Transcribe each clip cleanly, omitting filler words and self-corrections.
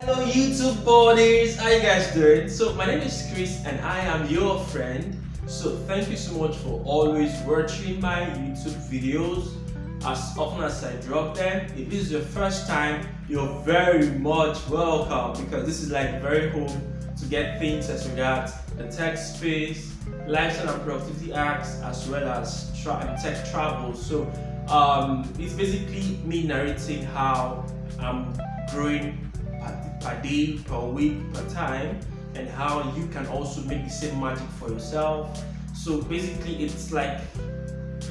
Hello YouTube bodies, how you guys doing? So my name is Chris and I am your friend. So thank you so much for always watching my YouTube videos as often as I drop them. If this is your first time, you're very much welcome because this is like very home to get things as regards the tech space, lifestyle and productivity hacks, as well as tech travel. So it's basically me narrating how I'm growing per day, per week, per time, and how you can also make the same magic for yourself. So basically it's like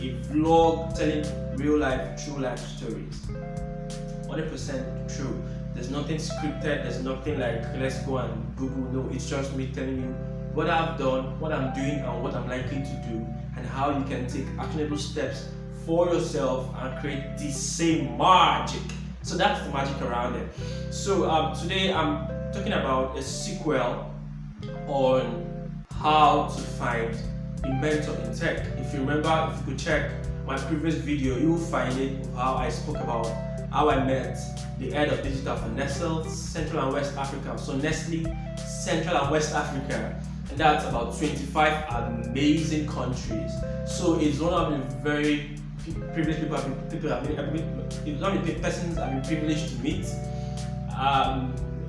a vlog telling real life, true life stories. 100% true. There's nothing scripted, there's nothing like let's go and Google. No, it's just me telling you what I've done, what I'm doing, and what I'm likely to do, and how you can take actionable steps for yourself and create the same magic. So that's the magic around it. So today I'm talking about a sequel on how to find a mentor in tech. If you remember, if you could check my previous video, you will find it of how I spoke about how I met the head of digital for Nestle Central and West Africa. So Nestle Central and West Africa, and that's about 25 amazing countries. So it's one of the very privileged people it's one of the persons I've been privileged to meet.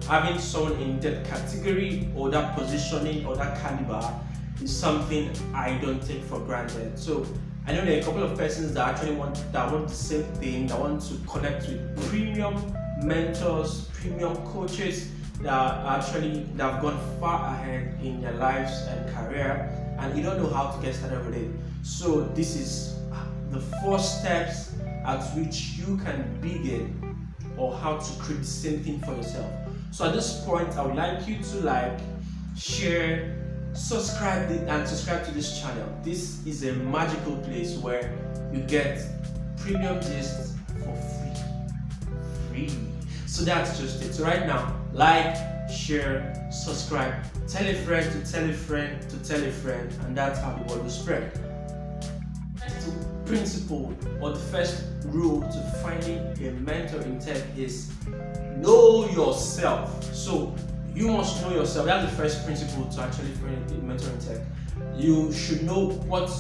Having someone in that category or that positioning or that caliber is something I don't take for granted. So I know there are a couple of persons that actually want the same thing, that want to connect with premium mentors, premium coaches that have gone far ahead in their lives and career, and you don't know how to get started with it. So this is the 4 steps at which you can begin, or how to create the same thing for yourself. So at this point, I would like you to share, subscribe to this channel. This is a magical place where you get premium gists for free. So that's just it. So right now, like, share, subscribe, tell a friend to tell a friend to tell a friend, and that's how the word will spread. Principle or the first rule to finding a mentor in tech is know yourself. So you must know yourself. That's the first principle to actually find a mentor in tech. You should know what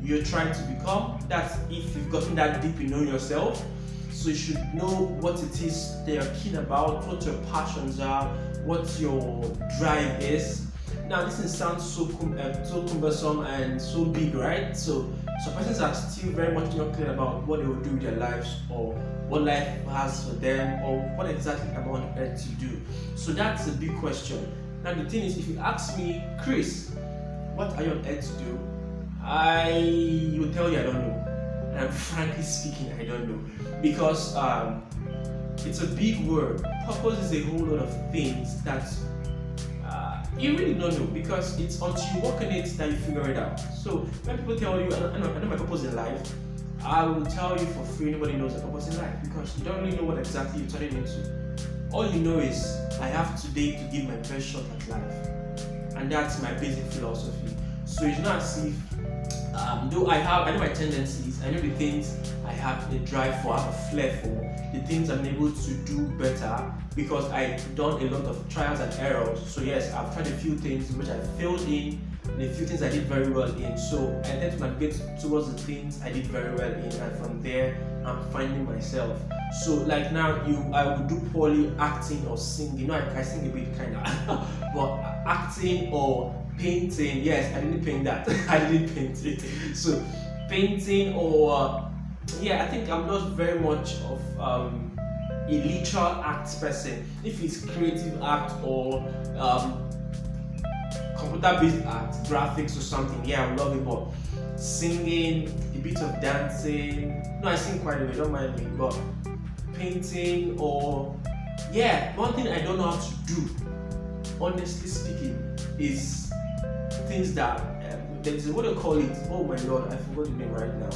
you're trying to become. That's if you've gotten that deep in knowing yourself. So you should know what it is that you're keen about, what your passions are, what your drive is. Now this sounds so cumbersome and so big, right? So persons are still very much not clear about what they will do with their lives, or what life has for them, or what exactly I'm on earth to do. So that's a big question. Now the thing is, if you ask me, Chris, what are you on earth to do? I will tell you I don't know. And frankly speaking, I don't know. Because it's a big word. Purpose is a whole lot of things that you really don't know, because it's until you work on it that you figure it out. So when people tell you, I know my purpose in life, I will tell you for free, nobody knows their purpose in life, because you don't really know what exactly you're turning into. All you know is, I have today to give my best shot at life. And that's my basic philosophy. So it's not as if, though I know my tendencies, I know the things I have a drive for, I have a flair for, the things I'm able to do better, because I've done a lot of trials and errors. So yes, I've tried a few things which I failed in, and a few things I did very well in. So I tend to navigate towards the things I did very well in, and from there, I'm finding myself. So like now, I would do poorly acting or singing. I sing a bit kind of, but acting or painting, yes, I didn't paint that. I didn't paint it. So painting or I think I'm not very much of a literal act person. If it's creative act or computer-based act, graphics or something, I would love it. But singing, a bit of dancing, no, I sing quite a bit, don't mind me. But painting or one thing I don't know how to do, honestly speaking, is things that there's what do you call it? Oh my god, I forgot the name right now.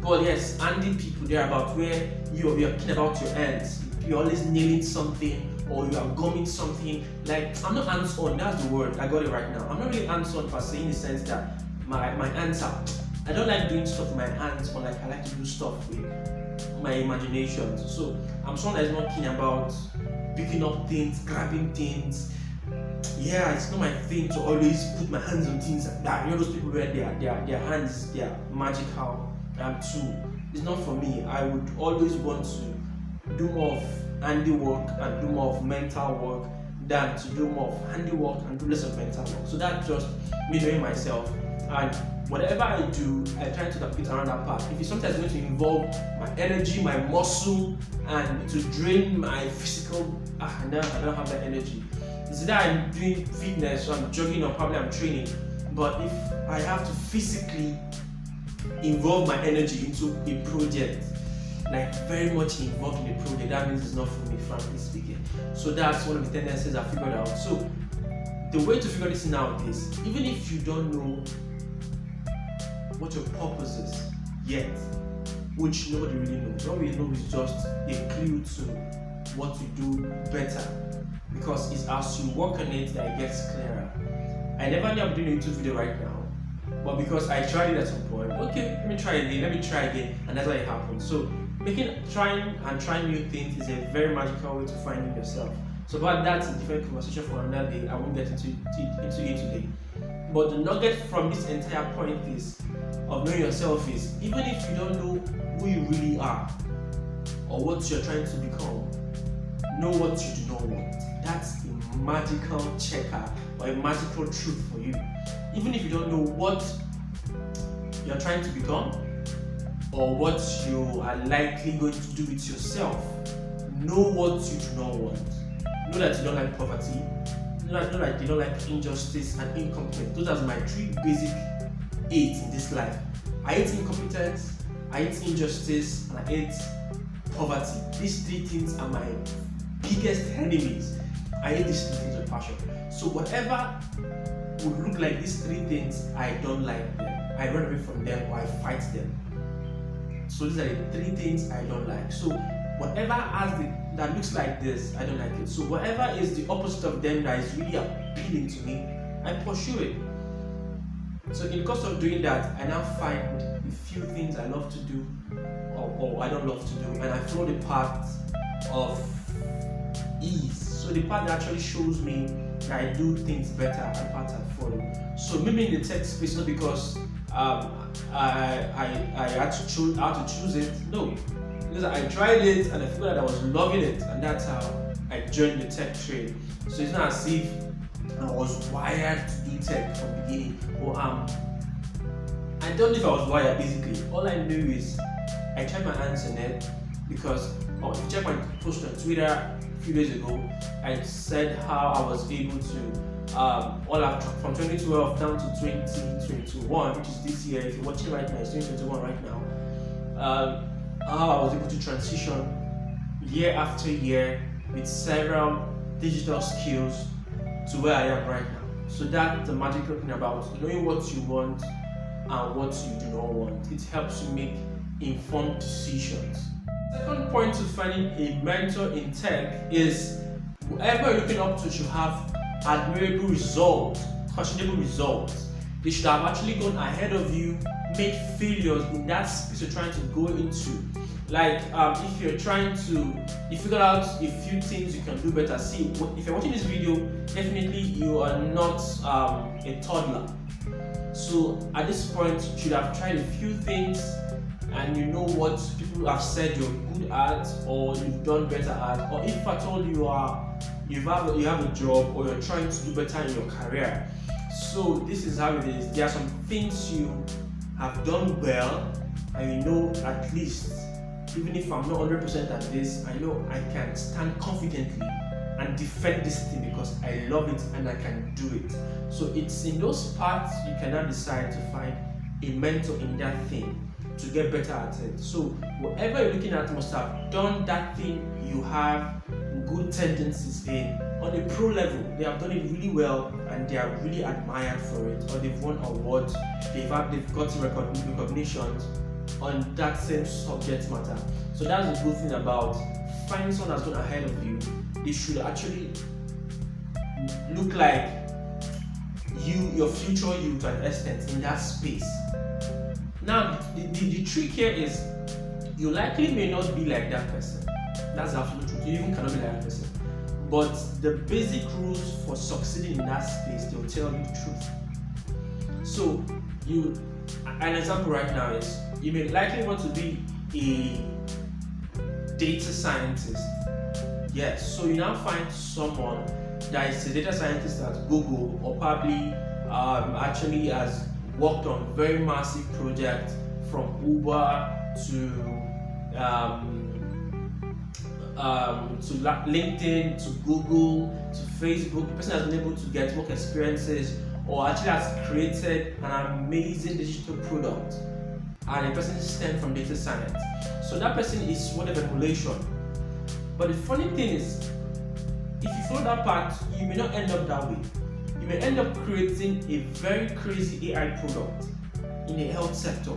But yes, handing people there about where you're keen about your ends. You're always nailing something, or you are gumming something. Like, I'm not hands-on, that's the word, I got it right now. I'm not really hands-on per se, in the sense that my hands are, I don't like doing stuff with my hands, but I like to do stuff with my imagination. So I'm someone that's not keen about picking up things, grabbing things. Yeah, it's not my thing to always put my hands on things like that. You know those people where their hands, they are magical too. It's not for me. I would always want to do more of handiwork and do more of mental work than to do more of handiwork and do less of mental work. So that's just me knowing myself. And whatever I do, I try to navigate around that part. If it's something that's going to involve my energy, my muscle, and to drain my physical, I don't have that energy. It's either I'm doing fitness, so I'm jogging, or probably I'm training. But if I have to physically involve my energy into a project, like very much involved in the project, that means it's not for me, frankly speaking. So that's one of the tendencies I figured out. So the way to figure this thing out is, even if you don't know what your purpose is yet, which nobody really knows, all we know is just a clue to what to do better, because it's as you work on it that it gets clearer. I never knew I'm doing a YouTube video right now, but because I tried it at some point, okay, let me try again, and that's how it happened. So trying new things is a very magical way to finding yourself. So but that's a different conversation for another day. I won't get into it today. But the nugget from this entire point of knowing yourself is, even if you don't know who you really are or what you're trying to become, know what you do not want. That's a magical checker or a magical truth for you. Even if you don't know what you're trying to become or what you are likely going to do with yourself, know what you do not want. Know that you don't like poverty. Know that you don't like injustice and incompetence. Those are my 3 basic aids in this life. I hate incompetence, I hate injustice, and I hate poverty. These 3 things are my biggest enemies. I hate these 3 things with passion. So whatever would look like these 3 things, I don't like them. I run away from them or I fight them. So these are the 3 things I don't like. So whatever that looks like this, I don't like it. So whatever is the opposite of them that is really appealing to me, I pursue it. So in the course of doing that, I now find a few things I love to do or I don't love to do, and I follow the path of ease. So the path that actually shows me that I do things better and the path I follow. So maybe in the tech space, not because I had to choose it. No, because I tried it and I figured that I was loving it, and that's how I joined the tech trade. So it's not as if I was wired to do tech from the beginning, or I don't know if I was wired. Basically, all I knew is I tried my hands in it because if you check my post on Twitter a few days ago, I said how I was able to from 2012 down to 2021, which is this year. If you're watching right now, it's 2021 right now. How I was able to transition year after year with several digital skills to where I am right now. So that's the magical thing about knowing what you want and what you do not want. It helps you make informed decisions. Second point to finding a mentor in tech is whoever you're looking up to should have admirable results, questionable results. They should have actually gone ahead of you, made failures in that space you're trying to go into. Like if you're trying to, you figure out a few things you can do better. See, if you're watching this video, definitely you are not a toddler. So at this point, you should have tried a few things, and you know what people have said you're good at, or you've done better at, or if at all you have a job or you're trying to do better in your career. So this is how it is. There are some things you have done well, and you know at least, even if I'm not 100% at this, I know I can stand confidently and defend this thing because I love it and I can do it. So it's in those parts you can now decide to find a mentor in that thing to get better at it. So whoever you're looking at must have done that thing you have good tendencies in. On a pro level, they have done it really well and they are really admired for it, or they've won awards, they've gotten recognitions on that same subject matter. So that's the good thing about finding someone that's gone ahead of you. They should actually look like your future you to an extent in that space. Now, the trick here is You likely may not be like that person. That's the absolute truth. You even cannot be like that person. But the basic rules for succeeding in that space, they'll tell you the truth. So an example right now is, you may likely want to be a data scientist. Yes, so you now find someone that is a data scientist at Google, or probably actually has worked on very massive projects from Uber to LinkedIn, to Google, to Facebook. The person has been able to get work experiences, or actually has created an amazing digital product, and the person stemmed from data science. So that person is one of emulation. But the funny thing is, if you follow that path, you may not end up that way. You may end up creating a very crazy AI product in a health sector.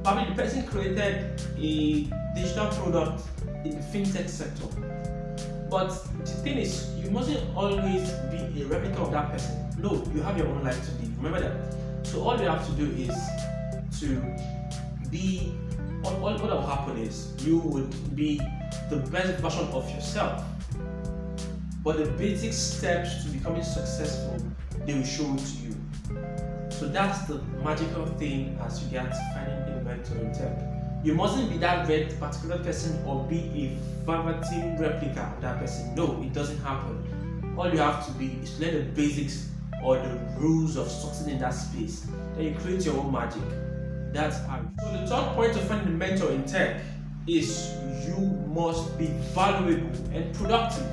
Probably the person created a digital product in the fintech sector. But the thing is, you mustn't always be a replica of that person. No, you have your own life to live. Remember that. So all you have to do is to be, what will happen is, you would be the best version of yourself. But the basic steps to becoming successful, they will show it to you. So that's the magical thing as you get finding a mentor in tech. You mustn't be that very particular person or be a verbatim replica of that person. No, it doesn't happen. All you have to be is to learn the basics or the rules of succeeding in that space. Then you create your own magic. That's how. So the third point to finding a mentor in tech is, you must be valuable and productive.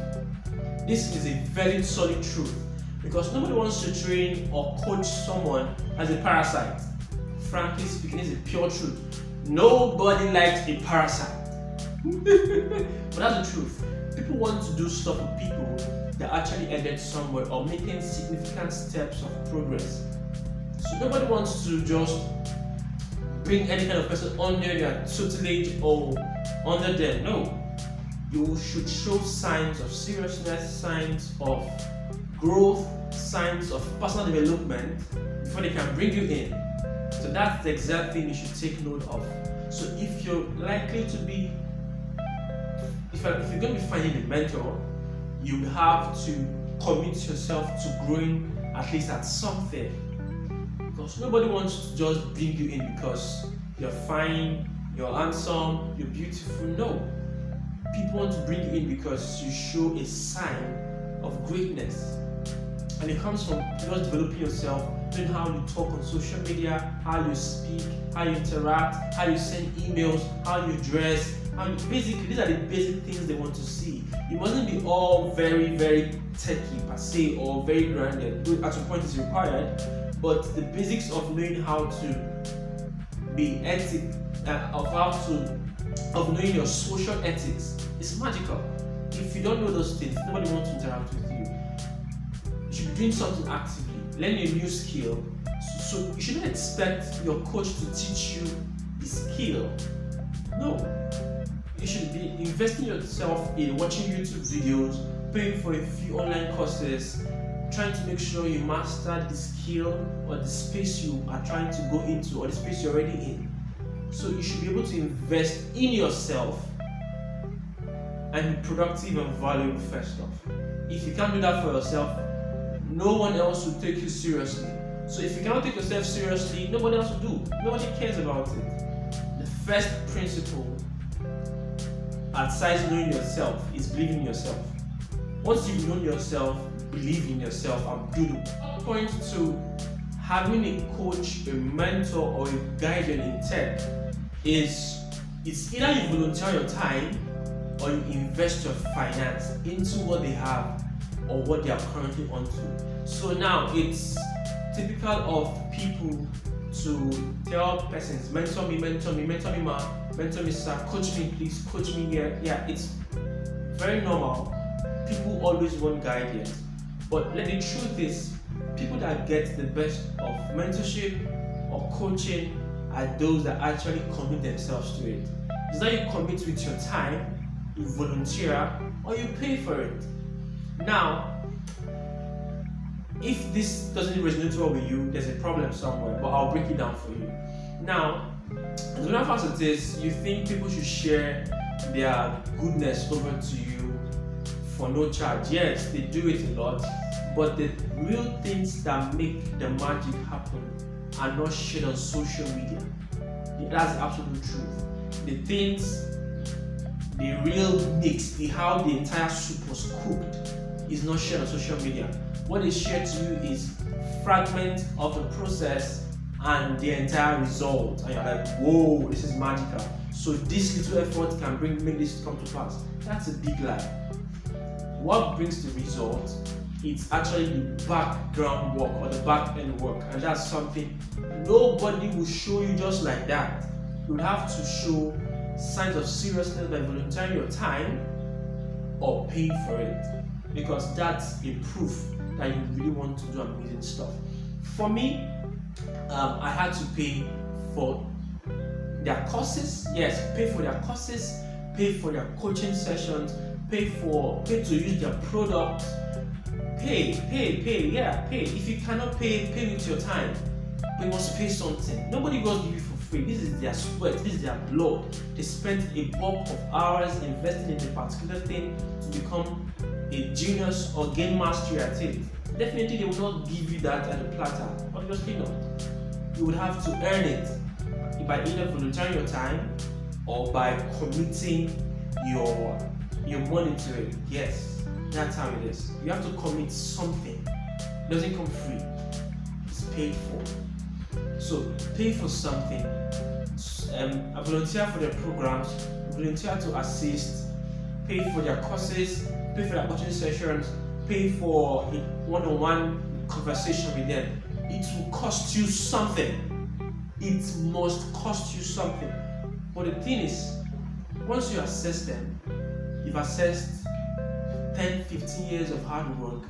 This is a very solid truth, because nobody wants to train or coach someone as a parasite. Frankly speaking, it's a pure truth. Nobody likes a parasite. But that's the truth. People want to do stuff with people that actually ended somewhere or making significant steps of progress. So nobody wants to just bring any kind of person under their tutelage or under them. No. You should show signs of seriousness, signs of growth, signs of personal development before they can bring you in. So that's the exact thing you should take note of. So if you're likely to be, if you're going to be finding a mentor, you have to commit yourself to growing at least at something. Because nobody wants to just bring you in because you're fine, you're handsome, you're beautiful. No. People want to bring you in because you show a sign of greatness. And it comes from just developing yourself, knowing how you talk on social media, how you speak, how you interact, how you send emails, how you dress. Basically, these are the basic things they want to see. You mustn't be all very, very techy per se, or very grounded. At some point it's required, but the basics of knowing how to be ethic, of knowing your social ethics is magical. If you don't know those things, nobody wants to interact with you. You should be doing something actively, learning a new skill. So you shouldn't expect your coach to teach you the skill. No. You should be investing yourself in watching YouTube videos, paying for a few online courses, trying to make sure you master the skill or the space you are trying to go into, or the space you're already in. So you should be able to invest in yourself and be productive and valuable first off. If you can't do that for yourself, no one else will take you seriously. So if you cannot take yourself seriously, nobody else will do. Nobody cares about it. The first principle, besides knowing yourself, is believing in yourself. Once you've known yourself, believe in yourself and do the point to having a coach, a mentor, or a guardian in tech is, it's either you volunteer your time or you invest your finance into what they have or what they are currently onto. So now it's typical of people to tell persons, mentor me, mentor me, mentor me ma, mentor me sir, coach me please, coach me here. Yeah, it's very normal. People always want guidance. But the truth is, people that get the best of mentorship or coaching are those that actually commit themselves to it. It's not you commit with your time, you volunteer, or you pay for it. Now, if this doesn't resonate well with you, there's a problem somewhere, but I'll break it down for you. Now, And the other part of this, you think people should share their goodness over to you for no charge. Yes, they do it a lot, but the real things that make the magic happen are not shared on social media. That's the absolute truth. The things, the real mix, how the entire soup was cooked is not shared on social media. What is shared to you is fragments of the process and the entire result, and you're like, whoa, this is magical. So this little effort can make this come to pass. That's a big lie. What brings the result? It's actually the background work or the back end work, and that's something nobody will show you just like that. You would have to show signs of seriousness by volunteering your time or paying for it, because that's a proof that you really want to do amazing stuff. For me, I had to pay for their courses. Yes, pay for their courses, pay for their coaching sessions, pay to use their products. Pay. If you cannot pay with your time. But you must pay something. Nobody goes give you for free. This is their sweat, this is their blood. They spent a bulk of hours investing in a particular thing to become a genius or gain mastery at it. Definitely they will not give you that at a platter. Obviously not. You would have to earn it by either volunteering your time or by committing your money to it. Yes, that's how it is. You have to commit something. It doesn't come free. It's paid for. So pay for something. I volunteer for their programs, volunteer to assist, pay for their courses, pay for their coaching sessions, pay for a one-on-one conversation with them. It will cost you something. It must cost you something. But the thing is, once you assess them, you've assessed 10, 15 years of hard work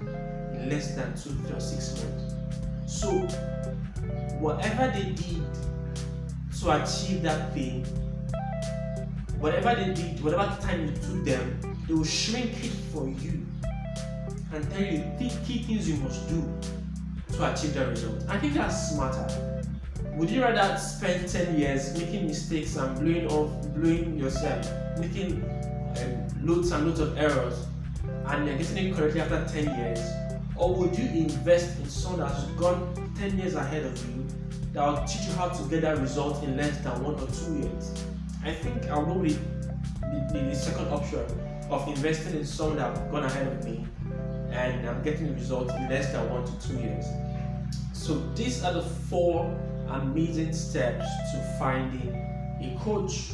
in less than 2, 3, or 6 months. So, whatever they did to achieve that thing, whatever they did, whatever time it took them, they will shrink it for you and tell you the key things you must do to achieve that result. I think that's smarter. Would you rather spend 10 years making mistakes and blowing yourself, making loads and loads of errors, and you're getting it correctly after 10 years? Or would you invest in someone that's gone 10 years ahead of you that will teach you how to get that result in less than 1 or 2 years? I think I'll go with the second option of investing in someone that's gone ahead of me and I'm getting the result in less than 1 to 2 years. So these are the 4 amazing steps to finding a coach,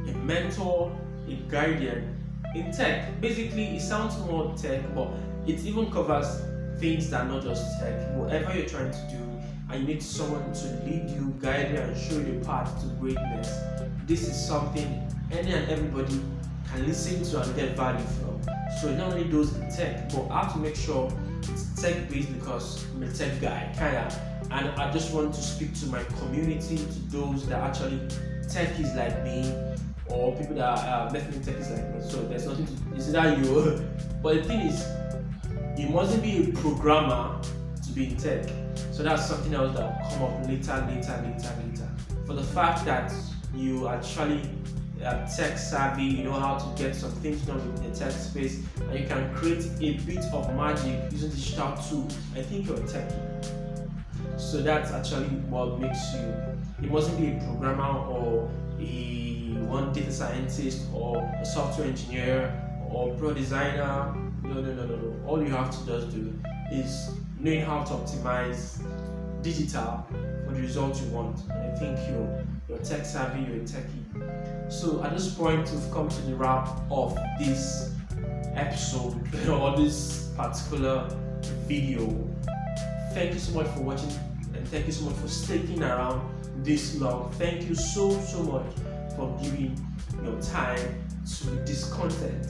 a mentor, a guardian in tech. Basically, it sounds more tech, but it even covers things that are not just tech. Whatever you're trying to do, and you need someone to lead you, guide you, and show you the path to greatness, this is something any and everybody can listen to and get value from. So it not only those in tech, but I have to make sure it's tech based because I'm a tech guy, kinda. And I just want to speak to my community, to those that actually techies like me, or people that are definitely techies like me. So there's nothing to, it's either you. But the thing is, you mustn't be a programmer to be in tech. So that's something else that will come up later. For the fact that you actually tech savvy, you know how to get some things done in the tech space, and you can create a bit of magic using digital tools, I think you're a techie. So that's actually what makes you. You mustn't be a programmer or one data scientist or a software engineer or pro designer. No. All you have to just do is knowing how to optimize digital for the results you want. And I think you're tech savvy, you're a techie. So at this point, we've come to the wrap of this episode or this particular video. Thank you so much for watching, and thank you so much for sticking around this long. Thank you so much for giving your time to this content.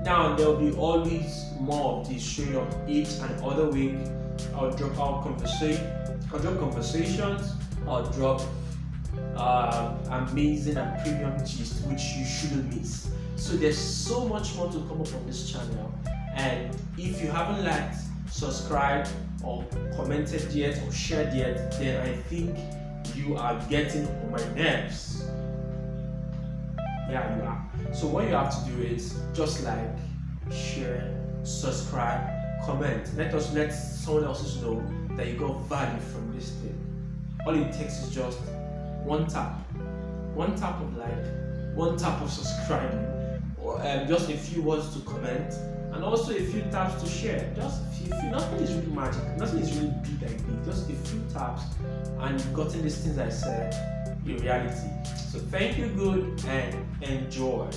Now there will be always more of this showing up each and other week. I'll drop conversations, I'll drop amazing and premium gist which you shouldn't miss. So there's so much more to come up on this channel, and if you haven't subscribed or commented yet or shared yet, then I think you are getting on my nerves. Yeah, you are. So what you have to do is just like, share, subscribe, comment. Let someone else know that you got value from this thing. All it takes is just one tap of like, one tap of subscribing, or just a few words to comment, and also a few taps to share. Just a few, nothing is really magic, nothing is really big like big. Just a few taps, and you've gotten these things I said in reality. So thank you, good, and enjoy.